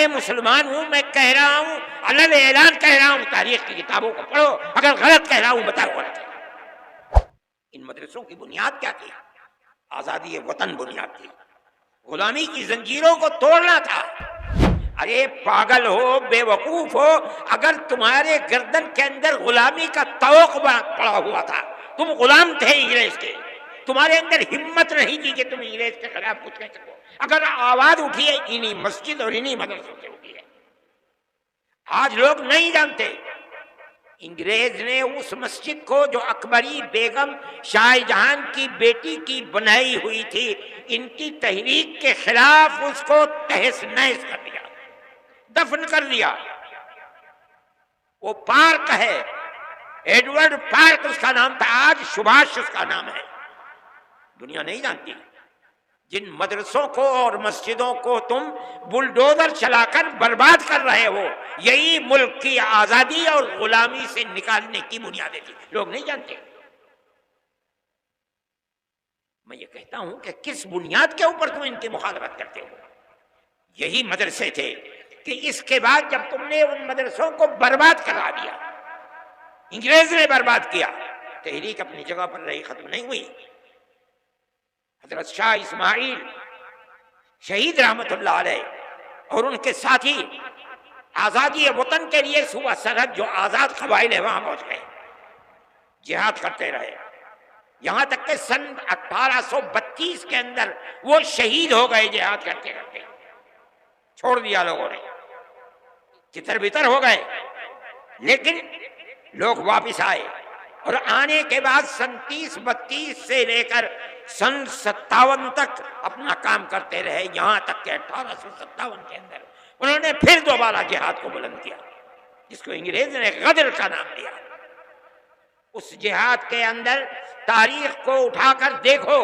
مسلمان ہوں، میں کہہ رہا ہوں، علل اعلان کہہ رہا ہوں، تاریخ کی کتابوں کو پڑھو، اگر غلط کہہ رہا ہوں بتاؤ غلط ہے۔ ان مدرسوں کی بنیاد کیا تھی؟ آزادی وطن بنیاد تھی، غلامی کی زنجیروں کو توڑنا تھا۔ ارے پاگل ہو، بے وقوف ہو، اگر تمہارے گردن کے اندر غلامی کا طوق پڑا ہوا تھا، تم غلام تھے انگریز کے، تمہارے اندر ہمت نہیں تھی کہ تم انگریز کے خلاف کچھ کہہ سکو، اگر آواز اٹھی ہے انہی مسجد اور انہی مدرسوں سے اٹھی ہے۔ آج لوگ نہیں جانتے، انگریز نے اس مسجد کو جو اکبری بیگم شاہ جہان کی بیٹی کی بنائی ہوئی تھی، ان کی تحریک کے خلاف اس کو تہس نہس کر دیا، دفن کر دیا۔ وہ پارک ہے، ایڈورڈ پارک اس کا نام تھا، آج سبھاش اس کا نام ہے۔ دنیا نہیں جانتی جن مدرسوں کو اور مسجدوں کو تم بلڈوزر چلا کر برباد کر رہے ہو، یہی ملک کی آزادی اور غلامی سے نکالنے کی بنیادیں تھی، لوگ نہیں جانتے۔ میں یہ کہتا ہوں کہ کس بنیاد کے اوپر تم ان کی مخالفت کرتے ہو؟ یہی مدرسے تھے کہ اس کے بعد جب تم نے ان مدرسوں کو برباد کرا دیا، انگریز نے برباد کیا، تحریک اپنی جگہ پر رہی، ختم نہیں ہوئی۔ حضرت شاہ اسماعیل شہید رحمت اللہ علیہ اور ان کے ساتھی آزادی وطن کے لیے صوبہ سرحد جو آزاد قبائل ہیں وہاں پہنچ گئے، جہاد کرتے رہے، یہاں تک کہ سن 1832 کے اندر وہ شہید ہو گئے جہاد کرتے کرتے، چھوڑ دیا لوگوں نے، چتر بتر ہو گئے۔ لیکن لوگ واپس آئے اور آنے کے بعد سن 30-32 سے لے کر سن 57 تک اپنا کام کرتے رہے، یہاں تک کہ 1857 کے اندر انہوں نے پھر دوبارہ جہاد کو بلند کیا، جس کو انگریز نے غدر کا نام دیا۔ اس جہاد کے اندر تاریخ کو اٹھا کر دیکھو،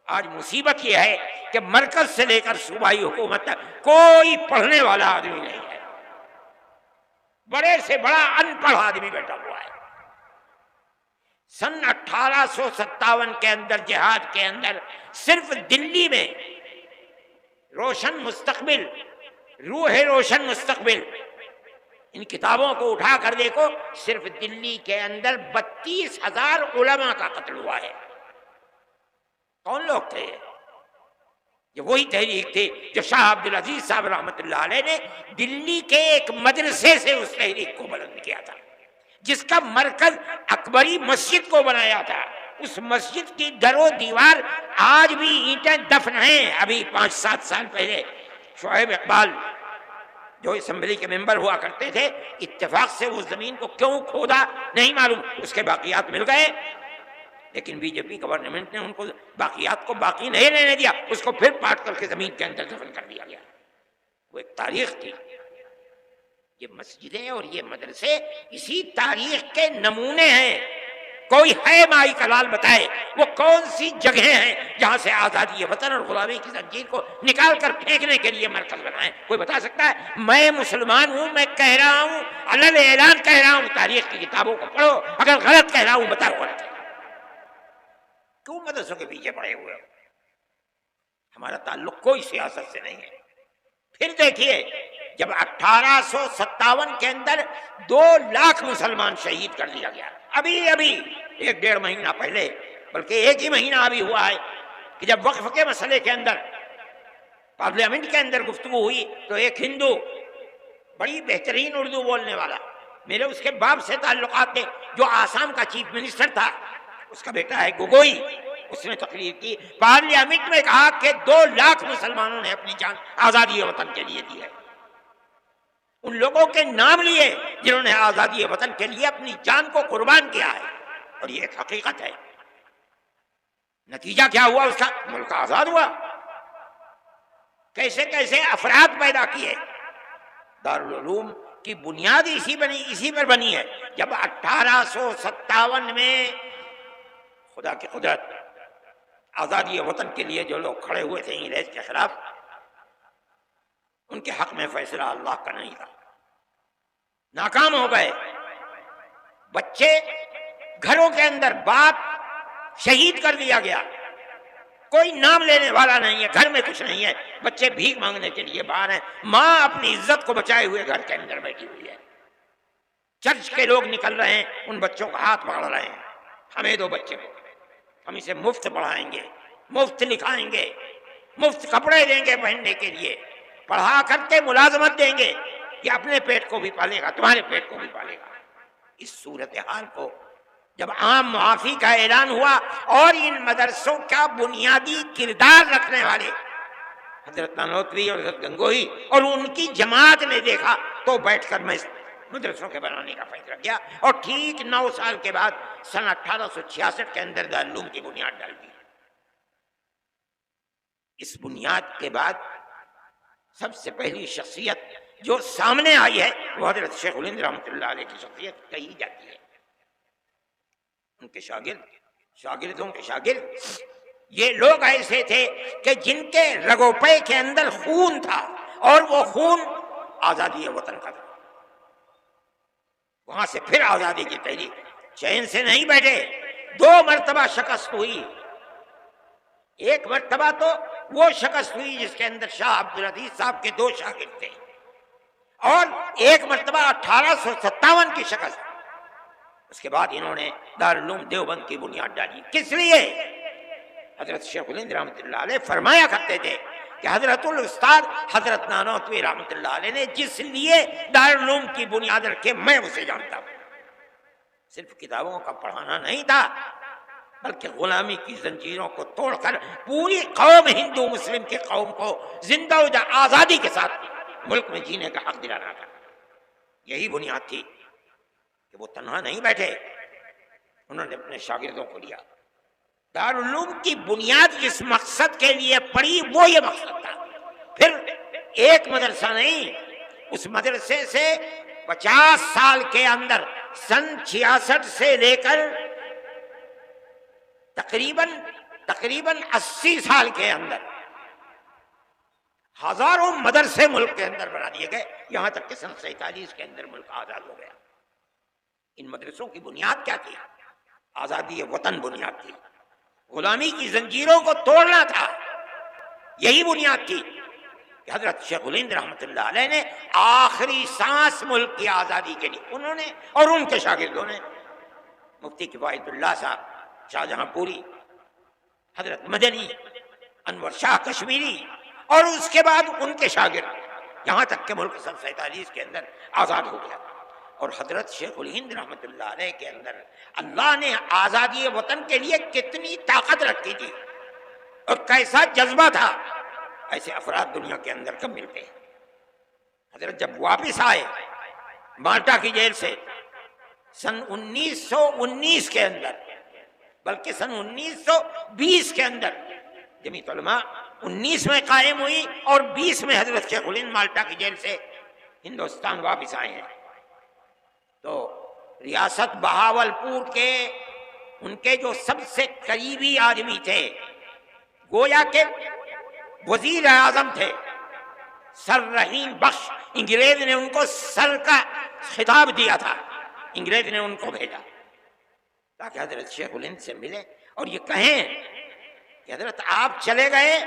آج مصیبت یہ ہے کہ مرکز سے لے کر صوبائی حکومت تک کوئی پڑھنے والا آدمی نہیں ہے، بڑے سے بڑا ان پڑھ آدمی بیٹھا ہوا ہے۔ سن 1857 کے اندر جہاد کے اندر صرف دلی میں روشن مستقبل، روح روشن مستقبل، ان کتابوں کو اٹھا کر دیکھو، صرف دلی کے اندر 32,000 علماء کا قتل ہوا ہے۔ کون لوگ تھے؟ یہ وہی تحریک تھی جو شاہ عبدالعزیز صاحب رحمۃ اللہ علیہ نے دلی کے ایک مدرسے سے اس تحریک کو بلند کیا تھا، جس کا مرکز اکبری مسجد کو بنایا تھا۔ اس مسجد کی در و دیوار آج بھی اینٹیں دفن ہیں۔ ابھی 5-7 سال پہلے شعیب اقبال جو اسمبلی کے ممبر ہوا کرتے تھے، اتفاق سے اس زمین کو کیوں کھودا نہیں معلوم، اس کے باقیات مل گئے، لیکن بی جے پی گورنمنٹ نے ان کو باقیات کو باقی نہیں رہنے دیا، اس کو پھر پاٹ کر کے زمین کے اندر دفن کر دیا گیا۔ وہ ایک تاریخ تھی۔ یہ مسجدیں اور یہ مدرسے اسی تاریخ کے نمونے ہیں۔ کوئی ہے مائی کلال بتائے وہ کون سی جگہیں ہیں جہاں سے آزادی وطن اور غلامی کی زنجیر کو نکال کر پھینکنے کے لیے مرکز بنائے؟ کوئی بتا سکتا ہے؟ میں مسلمان ہوں، میں کہہ رہا ہوں، علل اعلان کہہ رہا ہوں، تاریخ کی کتابوں کو پڑھو، اگر غلط کہہ رہا ہوں بتاؤ غلط ہے۔ کیوں مدرسوں کے پیچھے پڑے ہوئے ہو؟ ہمارا تعلق کوئی سیاست سے نہیں ہے۔ پھر دیکھیے، جب 1857 کے اندر 2 لاکھ مسلمان شہید کر دیا گیا، ابھی 1-1.5 مہینہ پہلے، بلکہ 1 ہی مہینہ ابھی ہوا ہے کہ جب وقف کے مسئلے کے اندر پارلیمنٹ کے اندر گفتگو ہوئی تو ایک ہندو، بڑی بہترین اردو بولنے والا، میرے اس کے باپ سے تعلقات تھے، جو آسام کا چیف منسٹر تھا، اس کا بیٹا ہے گوگوئی، اس نے تقریر کی، پارلیمنٹ میں کہا کہ 2 لاکھ مسلمانوں نے اپنی جان آزادی وطن کے لیے دی ہے۔ ان لوگوں کے نام لیے جنہوں نے آزادی وطن کے لیے اپنی جان کو قربان کیا ہے، اور یہ ایک حقیقت ہے۔ نتیجہ کیا ہوا اس کا؟ ملک آزاد ہوا۔ کیسے کیسے افراد پیدا کیے۔ دارالعلوم کی بنیاد اسی پر بنی ہے۔ جب 1857 میں خدا کی قدرت، آزادی وطن کے لیے جو لوگ کھڑے ہوئے تھے انگریز کے خلاف، ان کے حق میں فیصلہ اللہ کا نہیں تھا، ناکام ہو گئے۔ بچے گھروں کے اندر، باپ شہید کر دیا گیا، کوئی نام لینے والا نہیں ہے، گھر میں کچھ نہیں ہے، بچے بھیک مانگنے کے لیے باہر ہیں، ماں اپنی عزت کو بچائے ہوئے گھر کے اندر بیٹھی ہوئی ہے، چرچ کے لوگ نکل رہے ہیں، ان بچوں کا ہاتھ پکڑ رہے ہیں، ہمیں دو بچے کو، ہم اسے مفت پڑھائیں گے، مفت لکھائیں گے، مفت کپڑے دیں گے پہننے کے لیے، پڑھا کر کے ملازمت دیں گے، یہ اپنے پیٹ کو بھی پالے گا، تمہارے پیٹ کو بھی پالے گا۔ اس صورتحال کو جب عام معافی کا اعلان ہوا اور ان مدرسوں کا بنیادی کردار رکھنے والے حضرت نانوتوی اور حضرت گنگوہی اور ان کی جماعت نے دیکھا، تو بیٹھ کر میں اس مدرسوں کے بنانے کا فیصلہ کیا، اور ٹھیک 9 سال کے بعد سن 1866 کے اندر دارالعلوم کی بنیاد ڈال دی۔ اس بنیاد کے بعد سب سے پہلی شخصیت جو سامنے آئی ہے وہ حضرت شیخ الہند رحمۃ اللہ علیہ کی شخصیت کہی جاتی ہے۔ ان کے شاگردوں کے شاگرد یہ لوگ ایسے تھے کہ جن کے رگو پے کے اندر خون تھا، اور وہ خون آزادی وطن کا تھا۔ وہاں سے پھر آزادی کی تحریک، چین سے نہیں بیٹھے، 2 مرتبہ شکست ہوئی۔ ایک مرتبہ تو وہ شکست ہوئی جس کے اندر شاہ عبدالعزیز صاحب کے 2 شاگرد تھے، اور ایک مرتبہ 1857 کی شکست۔ اس کے بعد انہوں نے دارالعلوم دیوبند کی بنیاد ڈالی۔ کس لیے؟ حضرت شیخ الہند رحمۃ اللہ علیہ فرمایا کرتے تھے کہ حضرت الاستاد حضرت نانوتوی رحمۃ اللہ علیہ نے جس لیے دارالعلوم کی بنیاد رکھے، میں اسے جانتا ہوں۔ صرف کتابوں کا پڑھانا نہیں تھا، بلکہ غلامی کی زنجیروں کو توڑ کر پوری قوم ہندو مسلم کی قوم کو زندہ و آزادی کے ساتھ ملک میں جینے کا حق دلانا تھا۔ یہی بنیاد تھی کہ وہ تنہا نہیں بیٹھے، انہوں نے اپنے شاگردوں کو لیا۔ دارالعلوم کی بنیاد جس مقصد کے لیے پڑی وہ یہ مقصد تھا۔ پھر ایک مدرسہ نہیں، اس مدرسے سے 50 سال کے اندر سن 66 سے لے کر تقریباً 80 سال کے اندر ہزاروں مدرسے ملک کے اندر بنا دیے گئے، یہاں تک کہ سن 47 کے اندر ملک آزاد ہو گیا۔ ان مدرسوں کی بنیاد کیا تھی؟ آزادی وطن بنیاد تھی، غلامی کی زنجیروں کو توڑنا تھا، یہی بنیاد تھی کہ حضرت شیخ الہند رحمۃ اللہ علیہ نے آخری سانس ملک کی آزادی کے لیے، انہوں نے اور ان کے شاگردوں نے، مفتی کفایت اللہ صاحب شاہجہاں پوری، حضرت مدنی، انور شاہ کشمیری، اور اس کے بعد ان کے شاگرد، یہاں تک کہ ملک سن 47 کے اندر آزاد ہو گیا۔ اور حضرت شیخ الہند رحمۃ اللہ علیہ کے اندر اللہ نے آزادی وطن کے لیے کتنی طاقت رکھی تھی اور کیسا جذبہ تھا، ایسے افراد دنیا کے اندر کم ملتے ہیں۔ حضرت جب واپس آئے مالٹا کی جیل سے سن 1919 کے اندر، بلکہ سن 1920 کے اندر، جمعیت علماء 19 میں قائم ہوئی اور 20 میں حضرت شیخ الہند مالٹا کی جیل سے ہندوستان واپس آئے ہیں۔ تو ریاست بہاولپور کے ان کے جو سب سے قریبی آدمی تھے، گویا کہ وزیر اعظم تھے سر رحیم بخش، انگریز نے ان کو سر کا خطاب دیا تھا، انگریز نے ان کو بھیجا تاکہ حضرت شیخ الہند سے ملے اور یہ کہیں کہ حضرت آپ چلے گئے،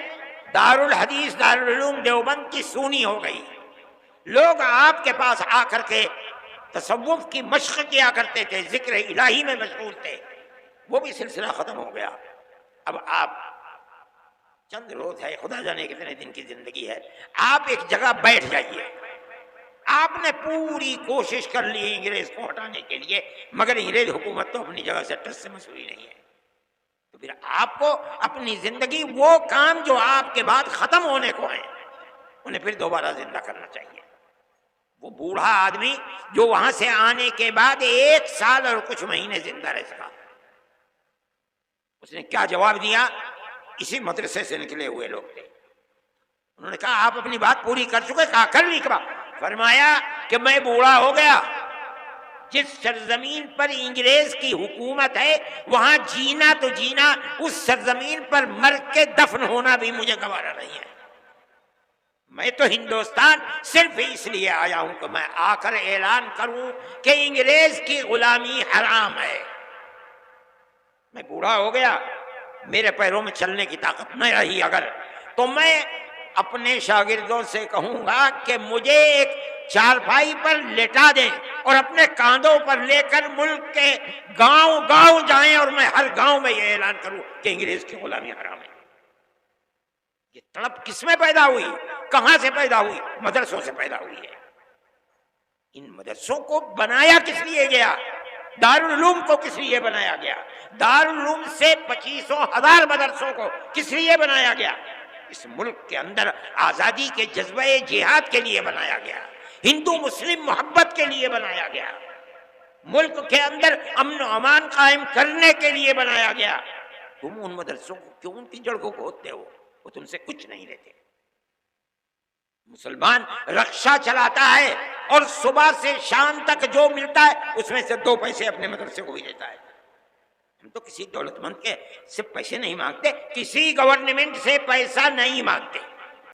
دارالحدیث دارالعلوم دیوبند کی سونی ہو گئی، لوگ آپ کے پاس آ کر کے تصوف کی مشق کیا کرتے تھے، ذکر الہی میں مشغول تھے، وہ بھی سلسلہ ختم ہو گیا۔ اب آپ چند روز ہے، خدا جانے کتنے دن کی زندگی ہے، آپ ایک جگہ بیٹھ جائیے۔ آپ نے پوری کوشش کر لی انگریز کو ہٹانے کے لیے، مگر انگریز حکومت تو اپنی جگہ سے ٹس سے مسوری نہیں ہے۔ تو پھر آپ کو اپنی زندگی، وہ کام جو آپ کے بعد ختم ہونے کو ہیں، انہیں پھر دوبارہ زندہ کرنا چاہیے۔ وہ بوڑھا آدمی جو وہاں سے آنے کے بعد 1 سال اور کچھ مہینے زندہ رہ سکا، اس نے کیا جواب دیا؟ اسی مدرسے سے نکلے ہوئے لوگ تھے، انہوں نے کہا آپ اپنی بات پوری کر چکے؟ کہا کر لی۔ فرمایا کہ میں بوڑھا ہو گیا، جس سرزمین پر انگریز کی حکومت ہے وہاں جینا تو جینا، اس سرزمین پر مر کے دفن ہونا بھی مجھے گوارا نہیں ہے۔ میں تو ہندوستان صرف اس لیے آیا ہوں کہ میں آ کر اعلان کروں کہ انگریز کی غلامی حرام ہے۔ میں بوڑھا ہو گیا، میرے پیروں میں چلنے کی طاقت نہ رہی اگر، تو میں اپنے شاگردوں سے کہوں گا کہ مجھے ایک چارپائی پر لٹا دیں اور اپنے کاندھوں پر لے کر ملک کے گاؤں گاؤں جائیں اور میں ہر گاؤں میں یہ اعلان کروں کہ انگریز کی غلامی حرام ہے۔ یہ تڑپ کس میں پیدا ہوئی؟ کہاں سے پیدا ہوئی؟ مدرسوں سے پیدا ہوئی ہے۔ ان مدرسوں کو بنایا کس لیے گیا؟ دارالعلوم کو کس لیے بنایا گیا؟ دارالعلوم سے 25,000 مدرسوں کو کس لیے بنایا گیا؟ اس ملک کے اندر آزادی کے جذبہ جہاد کے لیے بنایا گیا، ہندو مسلم محبت کے لیے بنایا گیا، ملک کے اندر امن و امان قائم کرنے کے لیے بنایا گیا۔ تم ان مدرسوں کو کیوں ان کی جڑ کو کھودتے ہو؟ وہ تم سے کچھ نہیں لیتے۔ مسلمان رکشہ چلاتا ہے اور صبح سے شام تک جو ملتا ہے اس میں سے 2 پیسے اپنے مدرسے کو بھی دیتا ہے۔ ہم تو کسی دولت مند کے سے پیسے نہیں مانگتے، کسی گورنمنٹ سے پیسہ نہیں مانگتے۔